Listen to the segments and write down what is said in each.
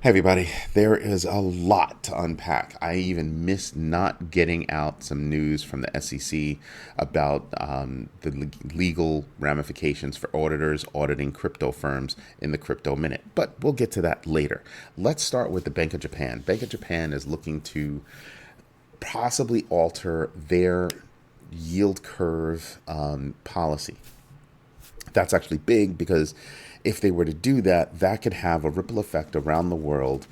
Hey everybody, there is a lot to unpack. I even missed not getting out some news from the SEC about the legal ramifications for auditors auditing crypto firms in the crypto minute. But we'll get to that later. Let's start with the Bank of Japan. Bank of Japan is looking to possibly alter their yield curve policy. That's actually big because if they were to do that, that could have a ripple effect around the world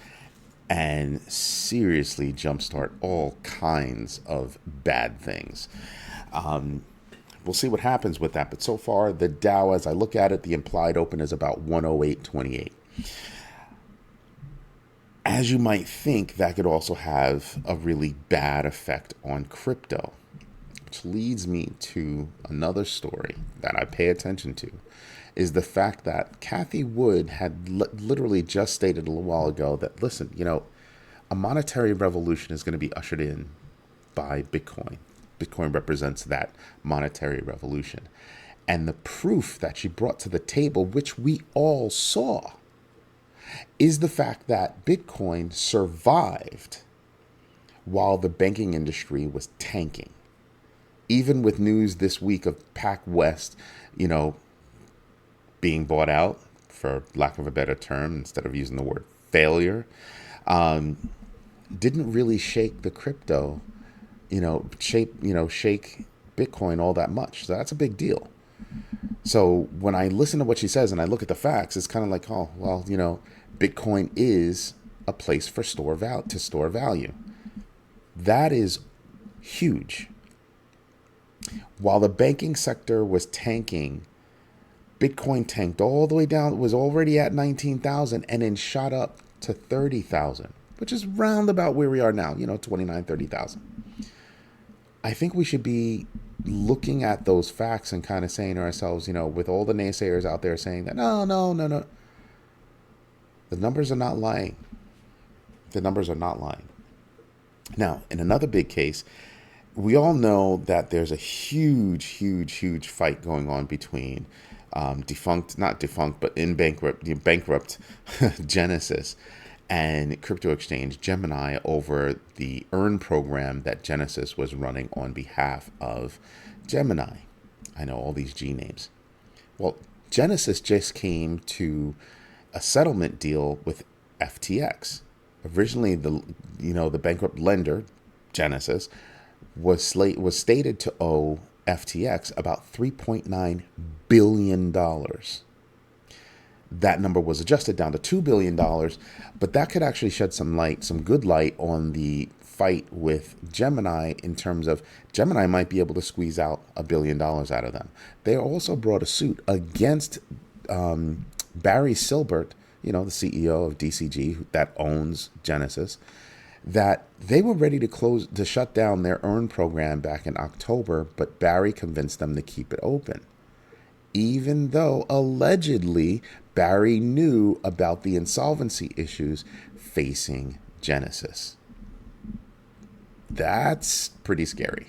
and seriously jumpstart all kinds of bad things. We'll see what happens with that. But so far, the Dow, as I look at it, the implied open is about 108.28. As you might think, that could also have a really bad effect on crypto, which leads me to another story that I pay attention to, is the fact that Cathie Wood had literally just stated a little while ago that, listen, a monetary revolution is going to be ushered in by Bitcoin. Bitcoin represents that monetary revolution. And the proof that she brought to the table, which we all saw, is the fact that Bitcoin survived while the banking industry was tanking. Even with news this week of PacWest, being bought out, for lack of a better term, instead of using the word failure, didn't really shake the crypto, shake Bitcoin all that much. So that's a big deal. So when I listen to what she says and I look at the facts, it's kind of like, oh, well, Bitcoin is a place for store value. That is huge. While the banking sector was tanking, Bitcoin tanked all the way down. It was already at 19,000 and then shot up to 30,000, which is round about where we are now, 29, 30,000. I think we should be looking at those facts and kind of saying to ourselves, with all the naysayers out there saying that, no. The numbers are not lying. The numbers are not lying. Now, in another big case, we all know that there's a huge fight going on between bankrupt Genesis and crypto exchange Gemini over the earn program that Genesis was running on behalf of Gemini. I know all these G names. Well, Genesis just came to a settlement deal with FTX. Originally, the bankrupt lender, Genesis, was stated to owe FTX about $3.9 billion. That number was adjusted down to $2 billion, but that could actually shed some good light on the fight with Gemini in terms of Gemini might be able to squeeze out $1 billion out of them. They also brought a suit against Barry Silbert, the CEO of DCG that owns Genesis, that they were ready to shut down their earn program back in October, but Barry convinced them to keep it open, even though allegedly Barry knew about the insolvency issues facing Genesis. That's pretty scary.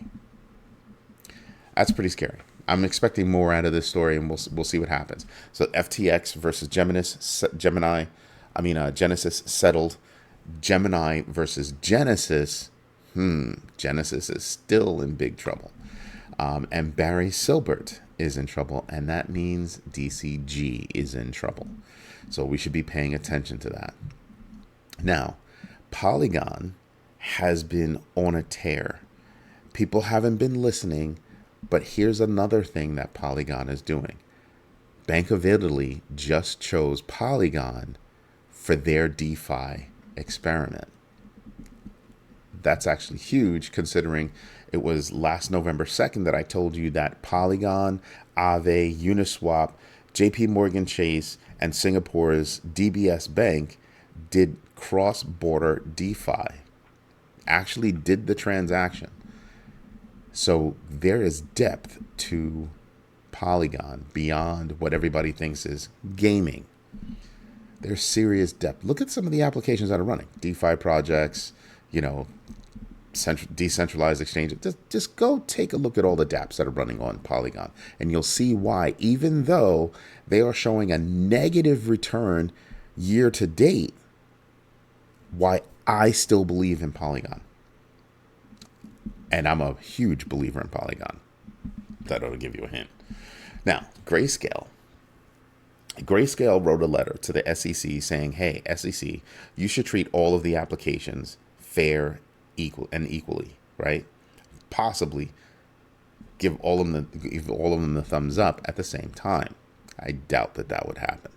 I'm expecting more out of this story, and we'll see what happens. So FTX versus Genesis settled. Gemini versus Genesis, Genesis is still in big trouble. And Barry Silbert is in trouble, and that means DCG is in trouble. So we should be paying attention to that. Now, Polygon has been on a tear. People haven't been listening, but here's another thing that Polygon is doing. Bank of Italy just chose Polygon for their DeFi experiment. That's actually huge, considering it was last November 2nd that I told you that Polygon, Aave, Uniswap, JP Morgan Chase, and Singapore's DBS Bank did cross-border DeFi, actually did the transaction. So there is depth to Polygon beyond what everybody thinks is gaming. There's serious depth. Look at some of the applications that are running. DeFi projects, decentralized exchange. Just go take a look at all the dApps that are running on Polygon, and you'll see why, even though they are showing a negative return year to date, why I still believe in Polygon. And I'm a huge believer in Polygon. That ought to give you a hint. Now, Grayscale. Grayscale wrote a letter to the SEC saying, hey, SEC, you should treat all of the applications fair, equally, right? Possibly give all of them the thumbs up at the same time. I doubt that would happen.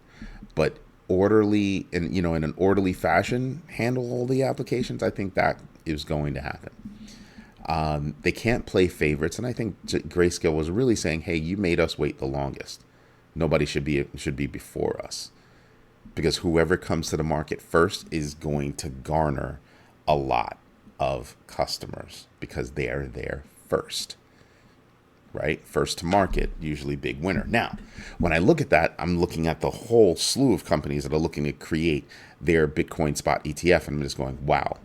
But orderly and in an orderly fashion, handle all the applications. I think that is going to happen. They can't play favorites, and I think Grayscale was really saying, "Hey, you made us wait the longest. Nobody should be before us, because whoever comes to the market first is going to garner a lot of customers because they are there first." Right? First to market, usually big winner. Now, when I look at that, I'm looking at the whole slew of companies that are looking to create their Bitcoin spot ETF, and I'm just going, wow.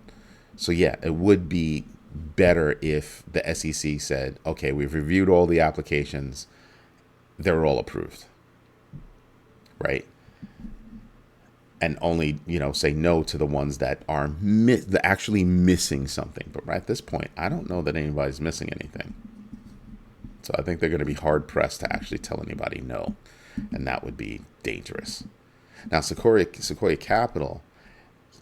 So yeah, it would be better if the SEC said, okay, we've reviewed all the applications, they're all approved, right? And only, say no to the ones that are actually missing something. But right at this point, I don't know that anybody's missing anything. So I think they're going to be hard pressed to actually tell anybody no, and that would be dangerous. Now, Sequoia Capital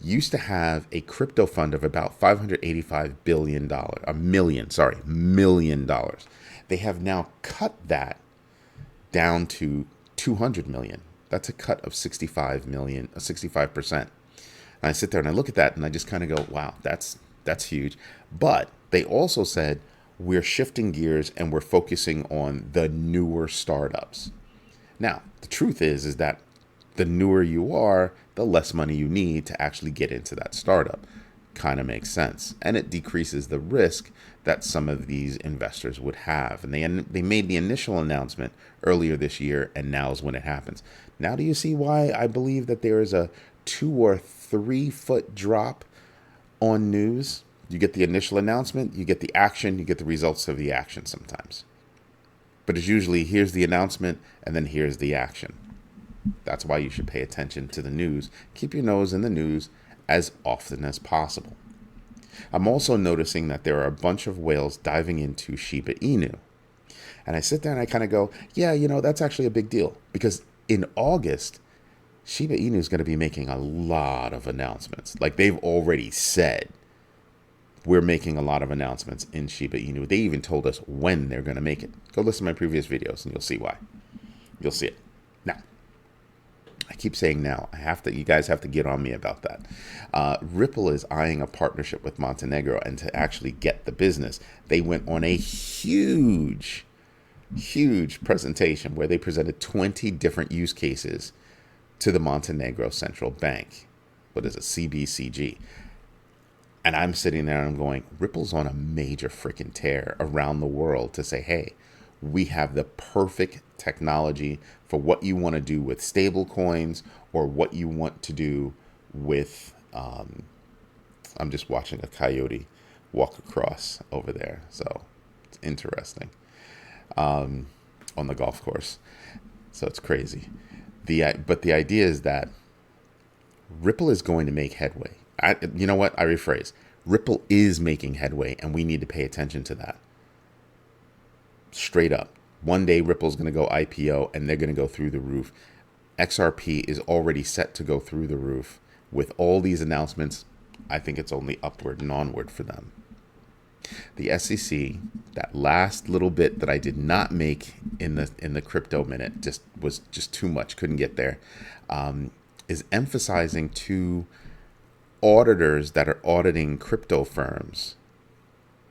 used to have a crypto fund of about $585 million. They have now cut that down to 200 million. That's a cut of 65%. And I sit there and I look at that and I just kind of go, wow, that's huge. But they also said, we're shifting gears and we're focusing on the newer startups. Now, the truth is that the newer you are, the less money you need to actually get into that startup. Kind of makes sense. And it decreases the risk that some of these investors would have. And they made the initial announcement earlier this year, and now is when it happens. Now do you see why I believe that there is a 2 or 3 foot drop on news? You get the initial announcement, you get the action, you get the results of the action sometimes. But it's usually, here's the announcement, and then here's the action. That's why you should pay attention to the news. Keep your nose in the news as often as possible. I'm also noticing that there are a bunch of whales diving into Shiba Inu. And I sit there and I kind of go, yeah, that's actually a big deal. Because in August, Shiba Inu is going to be making a lot of announcements. Like they've already said, we're making a lot of announcements in Shiba Inu. They even told us when they're going to make it. Go listen to my previous videos and you'll see why. You'll see it. Now, I keep saying now, you guys have to get on me about that. Ripple is eyeing a partnership with Montenegro, and to actually get the business, they went on a huge presentation where they presented 20 different use cases to the Montenegro Central Bank. What is it? CBCG. And I'm sitting there and I'm going, Ripple's on a major freaking tear around the world to say, hey, we have the perfect technology for what you want to do with stable coins or what you want to do with, I'm just watching a coyote walk across over there. So it's interesting, on the golf course. So it's crazy. But the idea is that Ripple is going to make headway. You know what? I rephrase. Ripple is making headway, and we need to pay attention to that. Straight up. One day, Ripple's going to go IPO, and they're going to go through the roof. XRP is already set to go through the roof. With all these announcements, I think it's only upward and onward for them. The SEC, that last little bit that I did not make in the crypto minute, was too much. Couldn't get there. Is emphasizing to auditors that are auditing crypto firms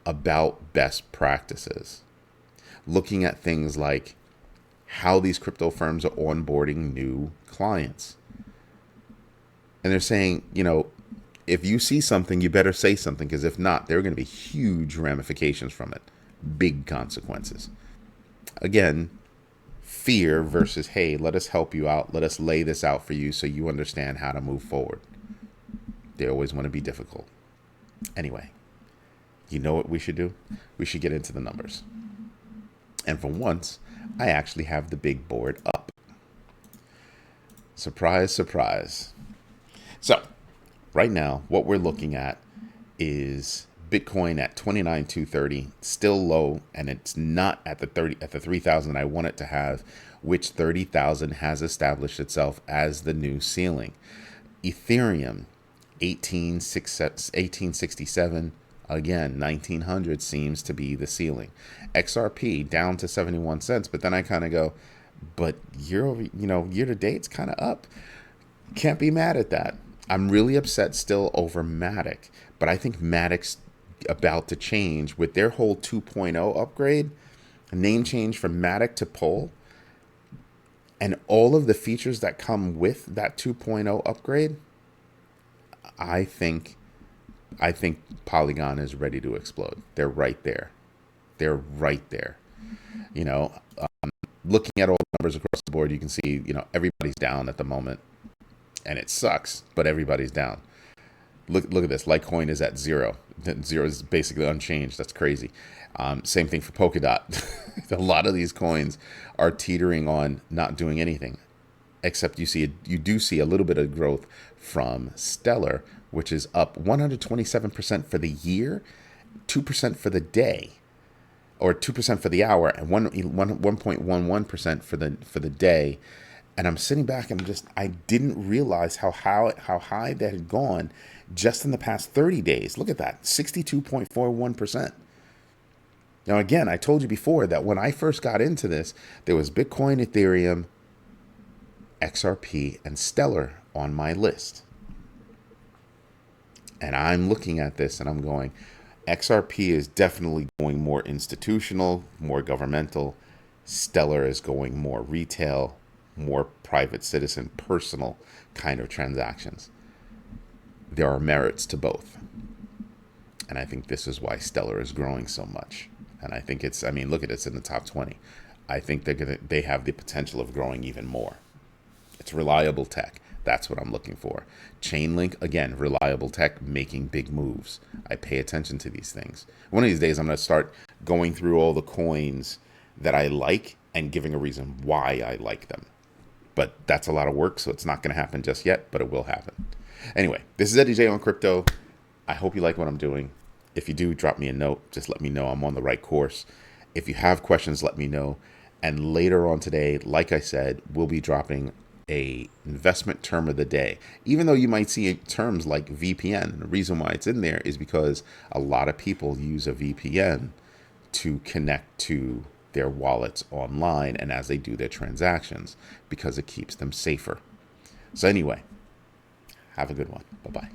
about best practices, looking at things like how these crypto firms are onboarding new clients. And they're saying, if you see something, you better say something, because if not, there are going to be huge ramifications from it, big consequences. Again, fear versus, hey, let us help you out. Let us lay this out for you so you understand how to move forward. They always want to be difficult. Anyway, you know what we should do? We should get into the numbers. And for once, I actually have the big board up. Surprise, surprise. So, Right now, what we're looking at is Bitcoin at 29,230, still low, and it's not at the 3,000 I want it to have, which 30,000 has established itself as the new ceiling. Ethereum 1867, again 1900 seems to be the ceiling. XRP down to 71 cents, but then I kind of go, but year to date it's kind of up. Can't be mad at that. I'm really upset still over Matic, but I think Matic's about to change with their whole 2.0 upgrade, name change from Matic to Pol, and all of the features that come with that 2.0 upgrade. I think Polygon is ready to explode. They're right there. They're right there. You know, looking at all the numbers across the board, you can see, everybody's down at the moment. And it sucks, but everybody's down. Look at this. Litecoin is at 0. 0 is basically unchanged. That's crazy. Same thing for Polkadot. A lot of these coins are teetering on not doing anything, except you do see a little bit of growth from Stellar, which is up 127% for the year, 2% for the day, or 2% for the hour, and 1.11% for the day. And I'm sitting back and I didn't realize how high that had gone just in the past 30 days. Look at that, 62.41%. Now, again, I told you before that when I first got into this, there was Bitcoin, Ethereum, XRP, and Stellar on my list. And I'm looking at this and I'm going, XRP is definitely going more institutional, more governmental. Stellar is going more retail, more private citizen, personal kind of transactions. There are merits to both. And I think this is why Stellar is growing so much. And I think look at it, it's in the top 20. I think they have the potential of growing even more. It's reliable tech. That's what I'm looking for. Chainlink, again, reliable tech, making big moves. I pay attention to these things. One of these days, I'm going to start going through all the coins that I like and giving a reason why I like them. But that's a lot of work, so it's not going to happen just yet, but it will happen. Anyway, this is Eddie J on Crypto. I hope you like what I'm doing. If you do, drop me a note. Just let me know I'm on the right course. If you have questions, let me know. And later on today, like I said, we'll be dropping a investment term of the day. Even though you might see terms like VPN, the reason why it's in there is because a lot of people use a VPN to connect to their wallets online and as they do their transactions, because it keeps them safer. So anyway, have a good one. Bye-bye.